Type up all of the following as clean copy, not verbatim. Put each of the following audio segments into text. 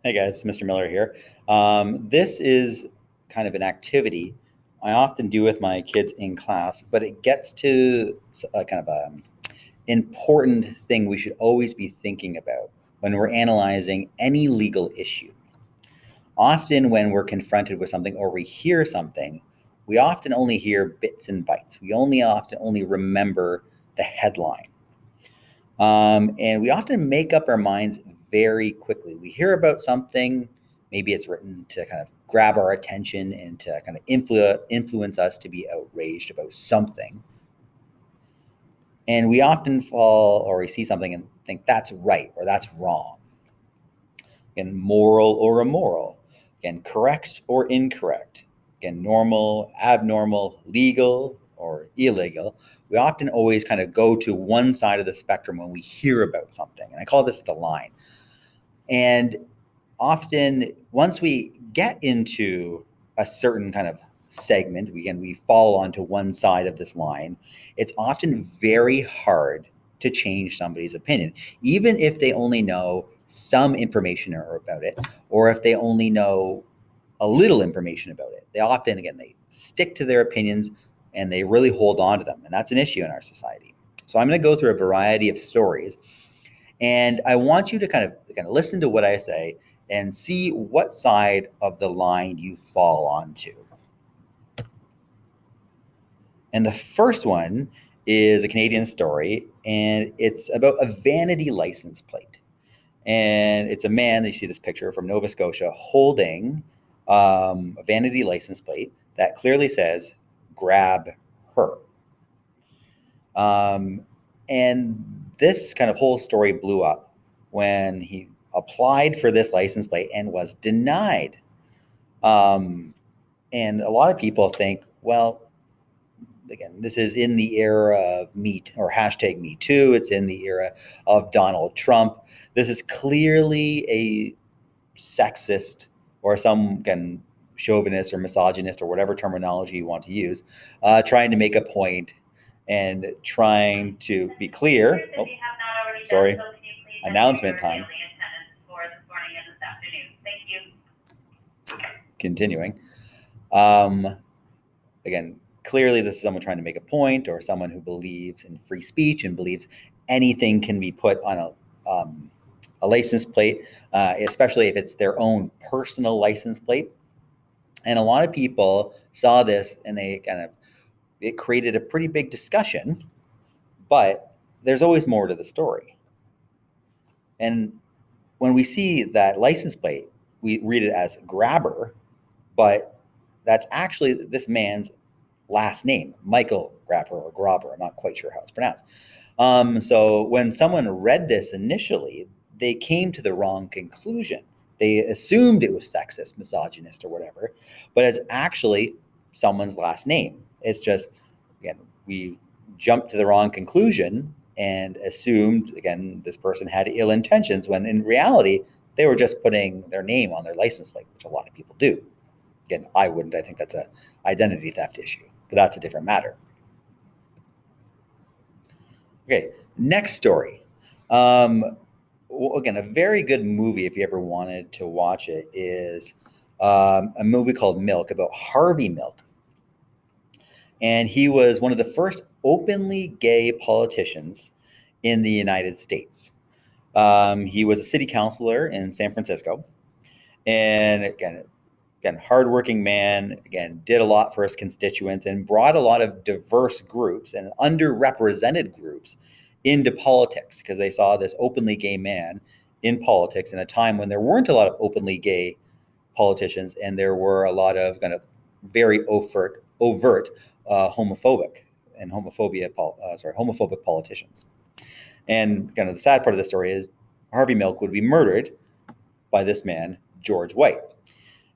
Hey guys, it's Mr. Miller here. This is kind of an activity I often do with my kids in class, but it gets to a kind of a important thing we should always be thinking about when we're analyzing any legal issue. Often, when we're confronted with something or we hear something, we often only hear bits and bytes. We often only remember the headline. And we often make up our minds very quickly. We hear about something, maybe it's written to kind of grab our attention and to kind of influence us to be outraged about something. And we often fall or we see something and think that's right or that's wrong. Again, moral or immoral. Again, correct or incorrect. Again, normal, abnormal, legal or illegal. We often always kind of go to one side of the spectrum when we hear about something. And I call this the line. And often, once we get into a certain kind of segment, we fall onto one side of this line. It's often very hard to change somebody's opinion, even if they only know some information about it, or if they only know a little information about it. They often, again, they stick to their opinions and they really hold on to them, and that's an issue in our society. So I'm going to go through a variety of stories, and I want you to kind of listen to what I say and see what side of the line you fall onto. And the first one is a Canadian story, and it's about a vanity license plate. And it's a man, you see this picture from Nova Scotia, holding a vanity license plate that clearly says, grab her. And this kind of whole story blew up when he applied for this license plate and was denied. Um, and a lot of people think, well, again, this is in the era of me or hashtag Me Too. It's in the era of Donald Trump. This is clearly a sexist or some, again, chauvinist or misogynist or whatever terminology you want to use, trying to make a point and trying to be clear. Oh, sorry, announcement time. Continuing. Again, clearly this is someone trying to make a point or someone who believes in free speech and believes anything can be put on a license plate, especially if it's their own personal license plate. And a lot of people saw this and it created a pretty big discussion, but there's always more to the story. And when we see that license plate, we read it as Grabber, but that's actually this man's last name, Michael Grabber or Grobber. I'm not quite sure how it's pronounced. So when someone read this initially, they came to the wrong conclusion. They assumed it was sexist, misogynist, or whatever, but it's actually someone's last name. It's just, again, we jumped to the wrong conclusion and assumed, again, this person had ill intentions when in reality, they were just putting their name on their license plate, which a lot of people do. Again, I wouldn't. I think that's an identity theft issue, but that's a different matter. Okay, next story. Again, a very good movie, if you ever wanted to watch it, is a movie called Milk about Harvey Milk. And he was one of the first openly gay politicians in the United States. He was a city councilor in San Francisco. And again, hardworking man, again, did a lot for his constituents and brought a lot of diverse groups and underrepresented groups into politics because they saw this openly gay man in politics in a time when there weren't a lot of openly gay politicians and there were a lot of kind of very overt homophobic and homophobic politicians. And kind of the sad part of the story is Harvey Milk would be murdered by this man, George White.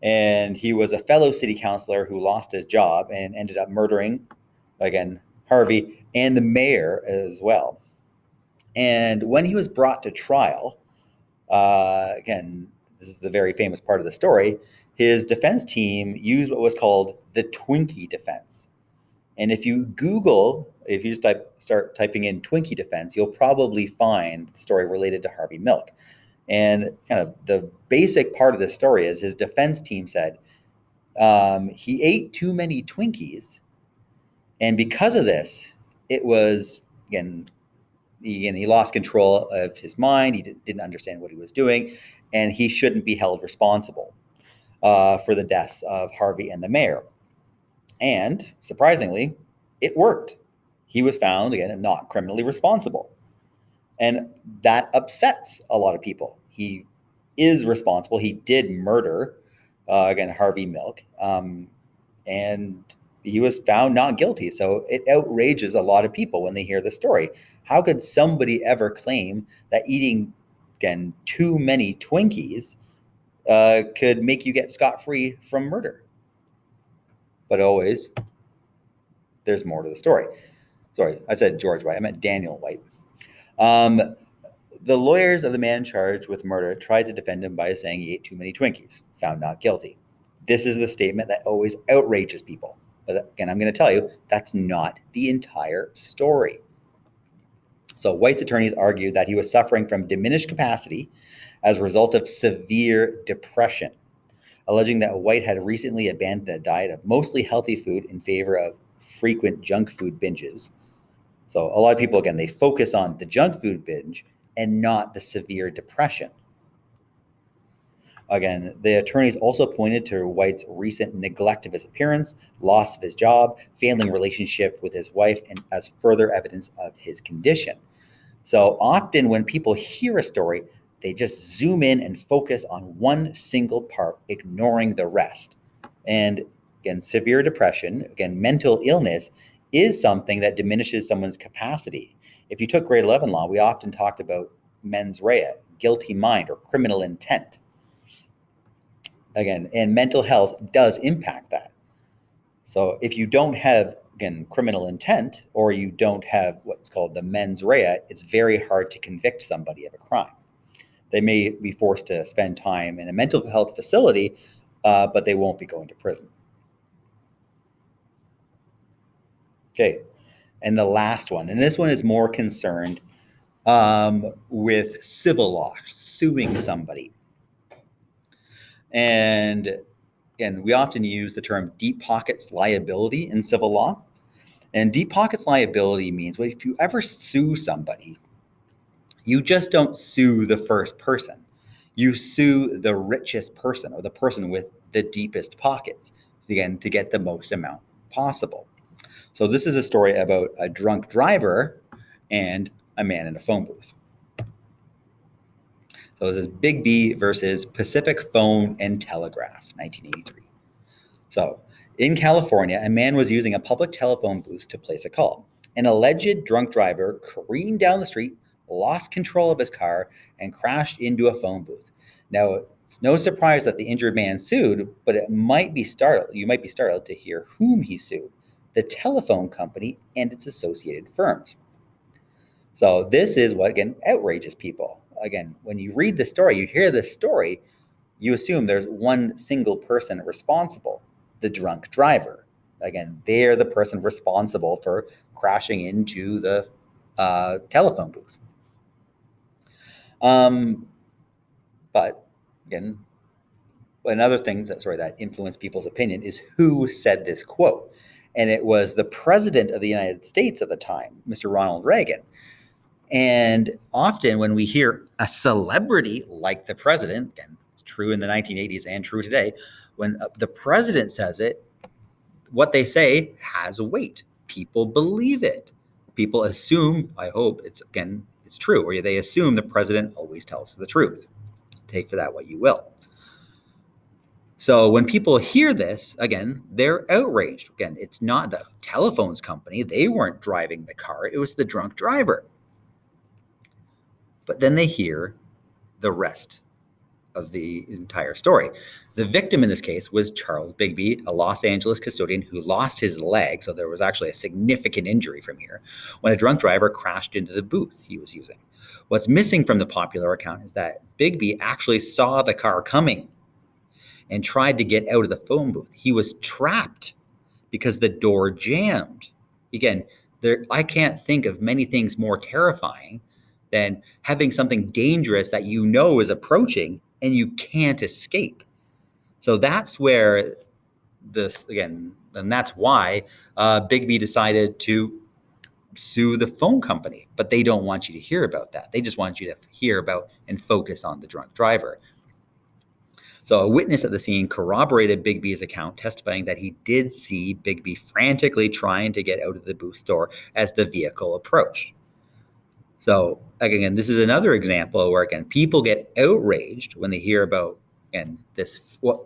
And he was a fellow city councilor who lost his job and ended up murdering, again, Harvey and the mayor as well. And when he was brought to trial, again, this is the very famous part of the story, his defense team used what was called the Twinkie defense. And if you start typing in Twinkie defense, you'll probably find the story related to Harvey Milk. And kind of the basic part of the story is his defense team said he ate too many Twinkies, and because of this, it was he lost control of his mind. He didn't understand what he was doing, and he shouldn't be held responsible for the deaths of Harvey and the mayor. And surprisingly, it worked. He was found, again, not criminally responsible. And that upsets a lot of people. He is responsible. He did murder, Harvey Milk. And he was found not guilty. So it outrages a lot of people when they hear the story. How could somebody ever claim that eating, again, too many Twinkies could make you get scot-free from murder? But always, there's more to the story. Sorry, I said George White. I meant Daniel White. The lawyers of the man charged with murder tried to defend him by saying he ate too many Twinkies, found not guilty. This is the statement that always outrages people. But again, I'm going to tell you, that's not the entire story. So White's attorneys argued that he was suffering from diminished capacity as a result of severe depression, alleging that White had recently abandoned a diet of mostly healthy food in favor of frequent junk food binges. So a lot of people, again, they focus on the junk food binge and not the severe depression. Again, the attorneys also pointed to White's recent neglect of his appearance, loss of his job, failing relationship with his wife, and as further evidence of his condition. So often when people hear a story, they just zoom in and focus on one single part, ignoring the rest. And again, severe depression, again, mental illness is something that diminishes someone's capacity. If you took grade 11 law, we often talked about mens rea, guilty mind, or criminal intent. Again, and mental health does impact that. So if you don't have, again, criminal intent, or you don't have what's called the mens rea, it's very hard to convict somebody of a crime. They may be forced to spend time in a mental health facility, but they won't be going to prison. Okay, and the last one, and this one is more concerned with civil law, suing somebody. And again, we often use the term deep pockets liability in civil law. And deep pockets liability means, well, if you ever sue somebody, you just don't sue the first person. You sue the richest person, or the person with the deepest pockets, again, to get the most amount possible. So this is a story about a drunk driver and a man in a phone booth. So this is Big B versus Pacific Phone and Telegraph, 1983. So in California, a man was using a public telephone booth to place a call. An alleged drunk driver careened down the street, lost control of his car, and crashed into a phone booth. Now, it's no surprise that the injured man sued, but you might be startled to hear whom he sued: the telephone company and its associated firms. So this is what, again, outrages people. Again, when you read the story, you hear this story, you assume there's one single person responsible, the drunk driver. Again, they're the person responsible for crashing into the telephone booth. But again, another thing that influenced people's opinion is who said this quote. And it was the president of the United States at the time, Mr. Ronald Reagan. And often when we hear a celebrity like the president, again, it's true in the 1980s and true today, when the president says it, what they say has weight. People believe it. People assume, I hope it's true, or they assume the president always tells the truth. Take for that what you will. So when people hear this, again, they're outraged. Again, it's not the telephones company. They weren't driving the car. It was the drunk driver. But then they hear the rest of the entire story. The victim in this case was Charles Bigby, a Los Angeles custodian who lost his leg, so there was actually a significant injury from here, when a drunk driver crashed into the booth he was using. What's missing from the popular account is that Bigby actually saw the car coming and tried to get out of the phone booth. He was trapped because the door jammed. Again, I can't think of many things more terrifying than having something dangerous that you know is approaching and you can't escape. So that's where this, again, and that's why Bigby decided to sue the phone company, but they don't want you to hear about that. They just want you to hear about and focus on the drunk driver. So a witness at the scene corroborated Bigby's account, testifying that he did see Bigby frantically trying to get out of the Booth store as the vehicle approached. So again, this is another example where, again, people get outraged when they hear about, and this, what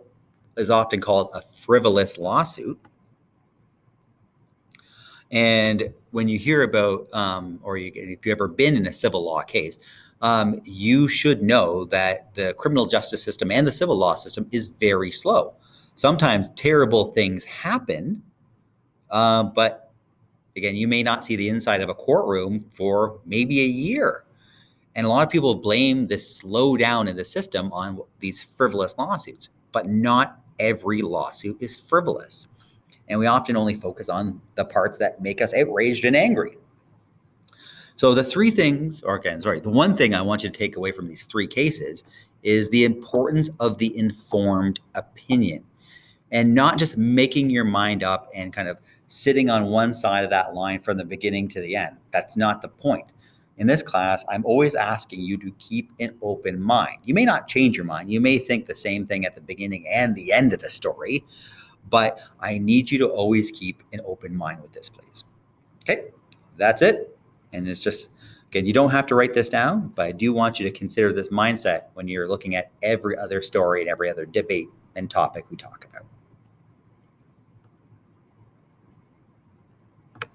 is often called a frivolous lawsuit. And when you hear about, if you've ever been in a civil law case, you should know that the criminal justice system and the civil law system is very slow. Sometimes terrible things happen, but again, you may not see the inside of a courtroom for maybe a year. And a lot of people blame this slowdown in the system on these frivolous lawsuits, but not every lawsuit is frivolous. And we often only focus on the parts that make us outraged and angry. So the one thing I want you to take away from these three cases is the importance of the informed opinion, and not just making your mind up and kind of sitting on one side of that line from the beginning to the end. That's not the point. In this class, I'm always asking you to keep an open mind. You may not change your mind. You may think the same thing at the beginning and the end of the story, but I need you to always keep an open mind with this, please. Okay, that's it. And it's just, again, you don't have to write this down, but I do want you to consider this mindset when you're looking at every other story and every other debate and topic we talk about.